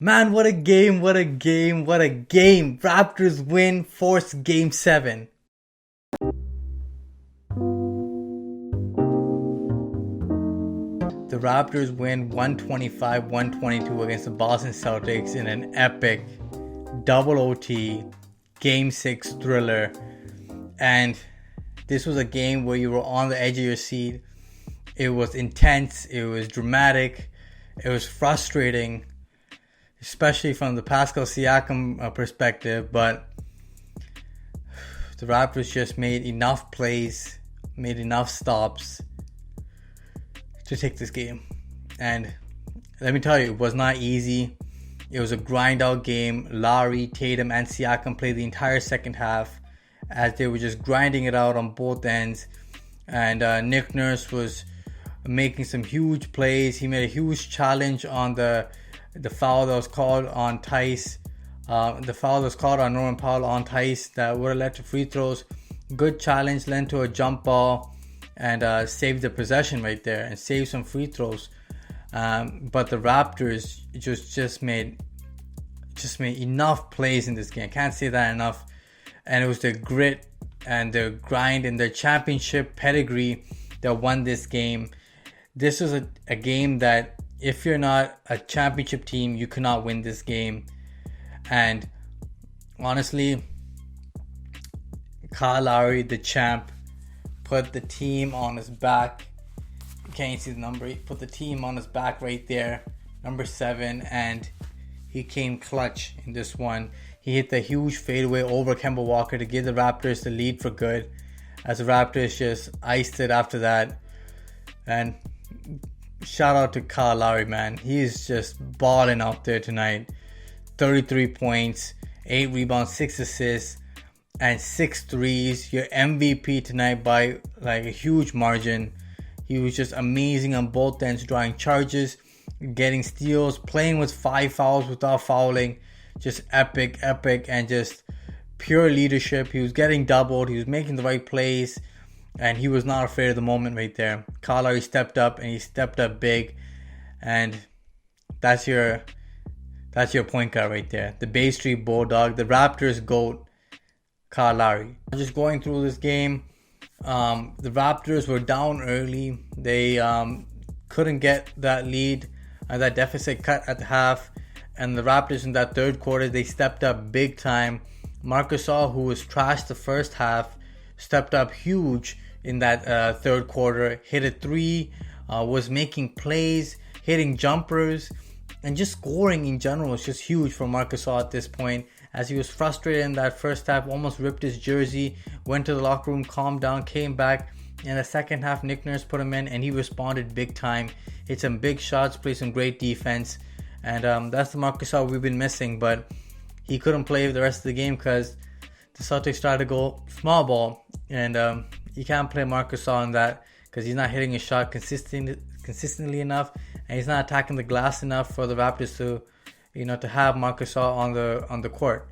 Man, what a game, what a game, what a game. Raptors win, force game 7. The Raptors win 125-122 against the Boston Celtics in an epic double OT game 6 thriller. And this was a game where you were on the edge of your seat. It was intense, it was dramatic, it was frustrating, especially from the Pascal Siakam perspective, but the Raptors just made enough plays, made enough stops to take this game. And let me tell you, it was not easy. It was a grind out game. Lowry, Tatum, and Siakam played the entire second half as they were just grinding it out on both ends. And Nick Nurse was making some huge plays. He made a huge challenge on the foul that was called on Tice. The foul that was called on Norman Powell on Tice that would have led to free throws. Good challenge, led to a jump ball and saved the possession right there and saved some free throws. But the Raptors just made enough plays in this game. I can't say that enough. And it was their grit and their grind and their championship pedigree that won this game. This was a game that if you're not a championship team, you cannot win this game. And honestly, Kyle Lowry, the champ, put the team on his back. Can't you see the number? He put the team on his back right there, number 7, and he came clutch in this one. He hit the huge fadeaway over Kemba Walker to give the Raptors the lead for good, as the Raptors just iced it after that. And shout out to Kyle Lowry, man. He is just balling out there tonight. 33 points, 8 rebounds, 6 assists, and 6 threes. Your MVP tonight by like a huge margin. He was just amazing on both ends, drawing charges, getting steals, playing with 5 fouls without fouling. Just epic, and just pure leadership. He was getting doubled. He was making the right plays. And he was not afraid of the moment right there. Kyle Lowry stepped up, and he stepped up big. And that's your point guard right there. The Bay Street Bulldog, the Raptors GOAT, Kyle Lowry. Just going through this game, the Raptors were down early. They couldn't get that lead, that deficit cut at the half. And the Raptors in that third quarter, they stepped up big time. Marc Gasol, who was trashed the first half, stepped up huge in that third quarter. Hit a 3, was making plays, hitting jumpers, and just scoring in general was just huge for Marc Gasol at this point, as he was frustrated in that first half, almost ripped his jersey, went to the locker room, calmed down, came back. In the second half, Nick Nurse put him in, and he responded big time. Hit some big shots, played some great defense. And that's the Marc Gasol we've been missing, but he couldn't play the rest of the game because the Celtics tried to go small ball, and you can't play Marc Gasol on that because he's not hitting his shot consistently enough, and he's not attacking the glass enough for the Raptors to have Marc Gasol on the court.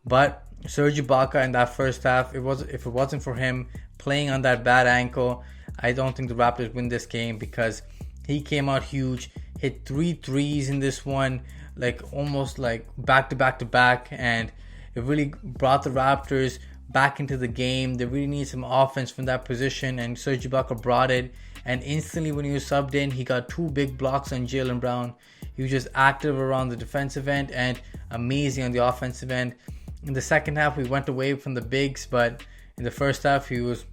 But Serge Ibaka in that first half, if it wasn't for him playing on that bad ankle, I don't think the Raptors win this game, because he came out huge, hit 3 threes in this one, like almost like back to back, and it really brought the Raptors back into the game. They really need some offense from that position, and Serge Ibaka brought it. And instantly when he was subbed in, he got 2 big blocks on Jaylen Brown. He was just active around the defensive end and amazing on the offensive end. In the second half, we went away from the bigs, but in the first half, he was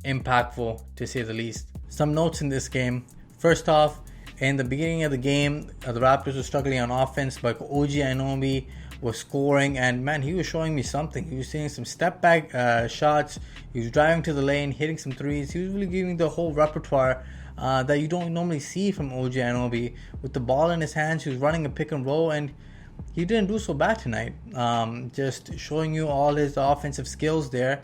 impactful, to say the least. Some notes in this game. First off, in the beginning of the game, the Raptors were struggling on offense, but OG Anunoby was scoring, and man, he was showing me something. He was seeing some step back shots. He was driving to the lane, hitting some threes. He was really giving the whole repertoire that you don't normally see from OG Anunoby. With the ball in his hands, he was running a pick and roll, and he didn't do so bad tonight. Just showing you all his offensive skills there.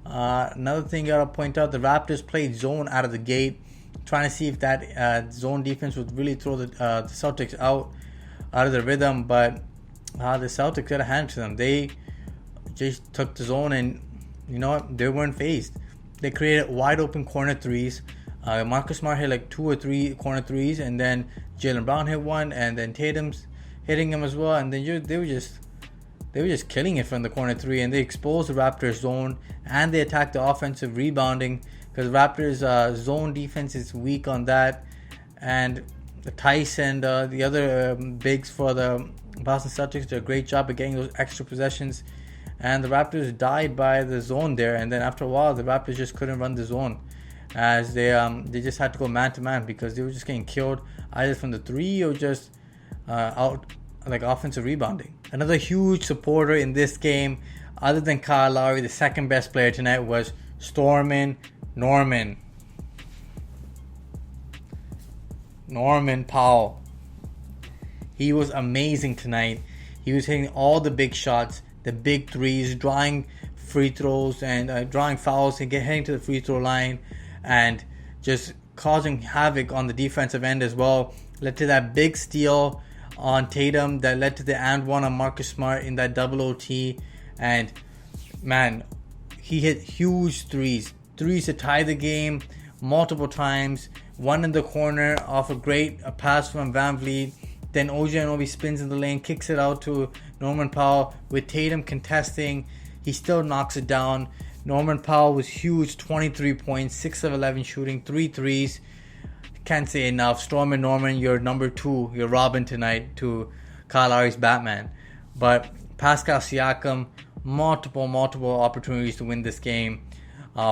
Another thing I gotta point out, the Raptors played zone out of the gate, trying to see if that zone defense would really throw the Celtics out of the rhythm, but the Celtics got a hand to them. They just took the zone, and you know what? They weren't phased. They created wide open corner threes. Marcus Smart hit like 2 or 3 corner threes, and then Jaylen Brown hit one, and then Tatum hitting him as well, and then they were just killing it from the corner three, and they exposed the Raptors zone, and they attacked the offensive rebounding because Raptors zone defense is weak on that, and Tice and the other bigs for the Boston Celtics did a great job of getting those extra possessions, and the Raptors died by the zone there, and then after a while the Raptors just couldn't run the zone as they just had to go man to man because they were just getting killed either from the three or just out like offensive rebounding. Another huge supporter in this game, other than Kyle Lowry, the second best player tonight was Stormin Norman Powell. He was amazing tonight. He was hitting all the big shots, the big threes, drawing free throws and drawing fouls and heading to the free throw line and just causing havoc on the defensive end as well. Led to that big steal on Tatum that led to the and one on Marcus Smart in that double OT. And man, he hit huge threes to tie the game multiple times. One in the corner off a great pass from Van Vliet. Then OG Anunoby spins in the lane, kicks it out to Norman Powell with Tatum contesting. He still knocks it down. Norman Powell was huge, 23 points, 6 of 11 shooting, 3 threes. Can't say enough. Stormin Norman, you're number 2. You're Robin tonight to Kyle Lowry's Batman. But Pascal Siakam, multiple opportunities to win this game.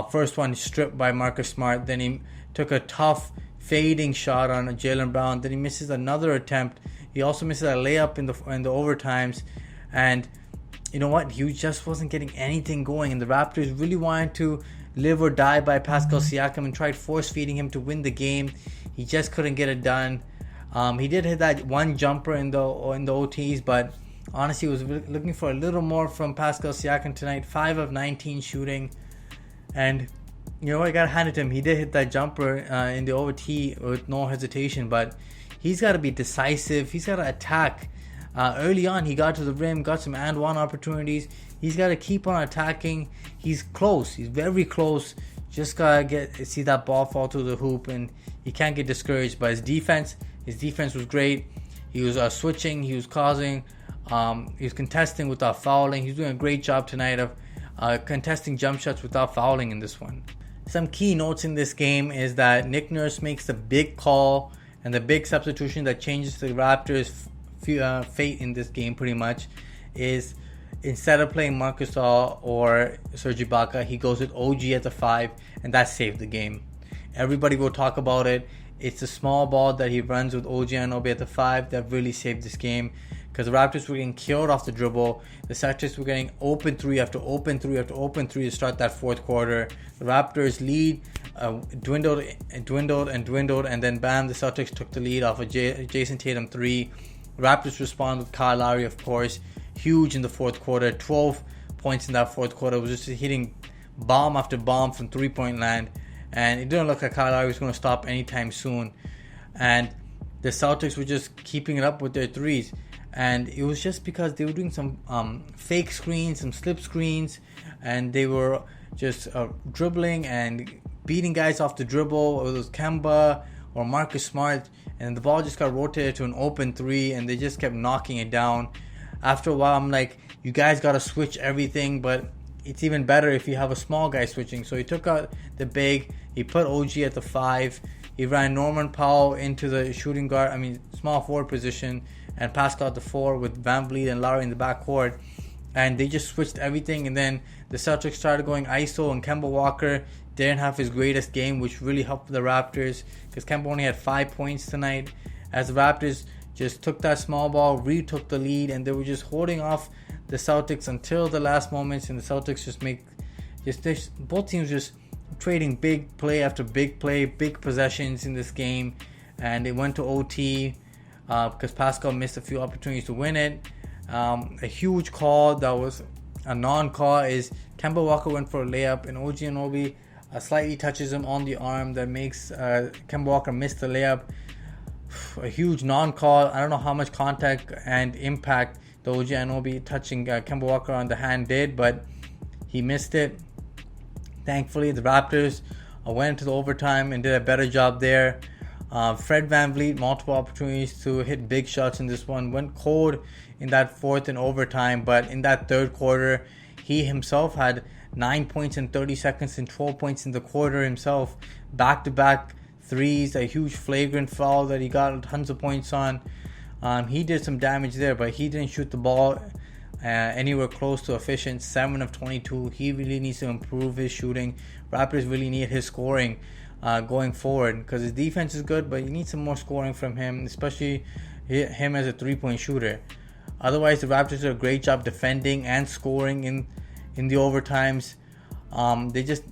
First one stripped by Marcus Smart. Then he took a tough fading shot on Jaylen Brown. Then he misses another attempt. He also misses a layup in the overtimes. And you know what? He just wasn't getting anything going. And the Raptors really wanted to live or die by Pascal Siakam and tried force feeding him to win the game. He just couldn't get it done. He did hit that one jumper in the OTs, but honestly, was looking for a little more from Pascal Siakam tonight. 5 of 19 shooting. And you know what? I got to hand it to him. He did hit that jumper in the OT with no hesitation, but he's got to be decisive. He's got to attack. Early on, he got to the rim, got some and one opportunities. He's got to keep on attacking. He's close. He's very close. Just got to see that ball fall to the hoop, and he can't get discouraged. But his defense was great. He was switching. He was causing. He was contesting without fouling. He's doing a great job tonight of contesting jump shots without fouling in this one. Some key notes in this game is that Nick Nurse makes the big call and the big substitution that changes the Raptors' fate in this game pretty much is instead of playing Marc Gasol or Serge Ibaka, he goes with OG at the 5, and that saved the game. Everybody will talk about it. It's the small ball that he runs with OG Anunoby at the 5 that really saved this game because the Raptors were getting killed off the dribble. The Celtics were getting open 3 after open 3 after open 3 to start that fourth quarter. The Raptors' lead dwindled, and then bam, the Celtics took the lead off of Jason Tatum 3. Raptors respond with Kyle Lowry, of course, huge in the fourth quarter. 12 points in that fourth quarter. Was just hitting bomb after bomb from three-point land, and it didn't look like Kyle Lowry was going to stop anytime soon. And the Celtics were just keeping it up with their threes, and it was just because they were doing some fake screens, some slip screens, and they were just dribbling and beating guys off the dribble. Whether it was Kemba or Marcus Smart, and the ball just got rotated to an open 3, and they just kept knocking it down. After a while, I'm like, you guys got to switch everything, but it's even better if you have a small guy switching. So he took out the big, he put OG at the 5, he ran Norman Powell into the small forward position, and Pascal at the 4 with Van Vliet and Lowry in the backcourt. And they just switched everything, and then the Celtics started going ISO, and Kemba Walker didn't have his greatest game, which really helped the Raptors because Kemba only had 5 points tonight as the Raptors just took that small ball, retook the lead, and they were just holding off the Celtics until the last moments, and the Celtics both teams just trading big play after big play, big possessions in this game, and it went to OT because Pascal missed a few opportunities to win it. A huge call that was a non-call is Kemba Walker went for a layup, and OG Anunoby slightly touches him on the arm that makes Kemba Walker miss the layup. A huge non-call. I don't know how much contact and impact the OG Anunoby touching Kemba Walker on the hand did, but he missed it. Thankfully, the Raptors went into the overtime and did a better job there. Fred VanVleet, multiple opportunities to hit big shots in this one. Went cold in that fourth and overtime, but in that third quarter, he himself had 9 points in 30 seconds and 12 points in the quarter himself. Back-to-back threes, a huge flagrant foul that he got tons of points on. He did some damage there, but he didn't shoot the ball anywhere close to efficient. 7 of 22. He really needs to improve his shooting. Raptors really need his scoring going forward, because his defense is good, but you need some more scoring from him, especially him as a three-point shooter. Otherwise, the Raptors did a great job defending and scoring in the overtimes. They just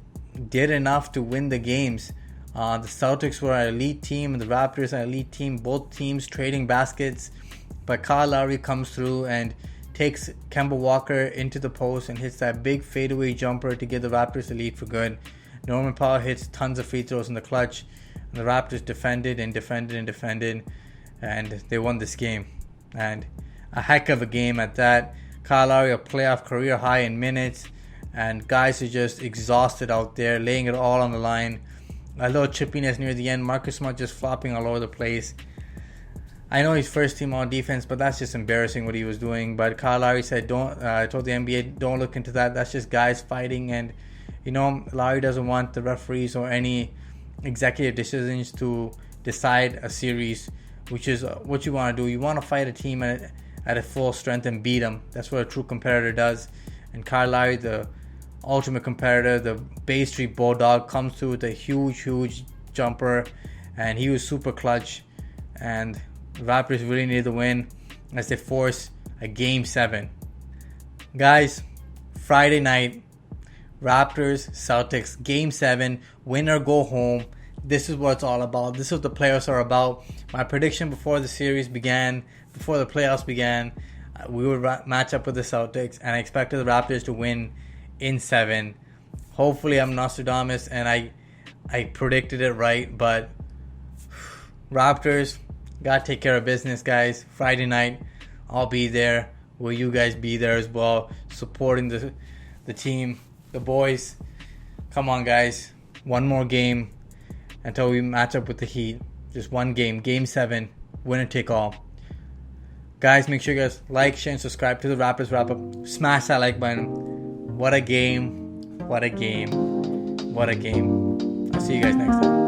did enough to win the games. The Celtics were an elite team and the Raptors an elite team. Both teams trading baskets, but Kyle Lowry comes through and takes Kemba Walker into the post and hits that big fadeaway jumper to give the Raptors the lead for good. Norman Powell hits tons of free throws in the clutch, and the Raptors defended, and they won this game. And a heck of a game at that. Kyle Lowry, a playoff career high in minutes, and guys are just exhausted out there, laying it all on the line. A little chippiness near the end. Marcus Smart just flopping all over the place. I know he's first team on defense, but that's just embarrassing what he was doing. But Kyle Lowry said, told the NBA, don't look into that. That's just guys fighting. And, Lowry doesn't want the referees or any executive decisions to decide a series, which is what you want to do. You want to fight a team at a full strength and beat them. That's what a true competitor does. And Kyle Lowry, the ultimate competitor, the Bay Street bulldog, comes through with a huge jumper, and he was super clutch. And the Raptors really needed the win as they force a Game 7. Guys, Friday night, Raptors, Celtics, Game 7, win or go home. This is what it's all about. This is what the playoffs are about. My prediction before the playoffs began, we would match up with the Celtics, and I expected the Raptors to win in 7. Hopefully I'm Nostradamus and I predicted it right, but Raptors gotta take care of business, guys. Friday night, I'll be there. Will you guys be there as well, supporting the team, the boys? Come on, guys. One more game until we match up with the Heat. Just one game. Game 7. Winner take all. Guys, make sure you guys like, share, and subscribe to the Raptors Wrap Up. Smash that like button. What a game. What a game. What a game. I'll see you guys next time.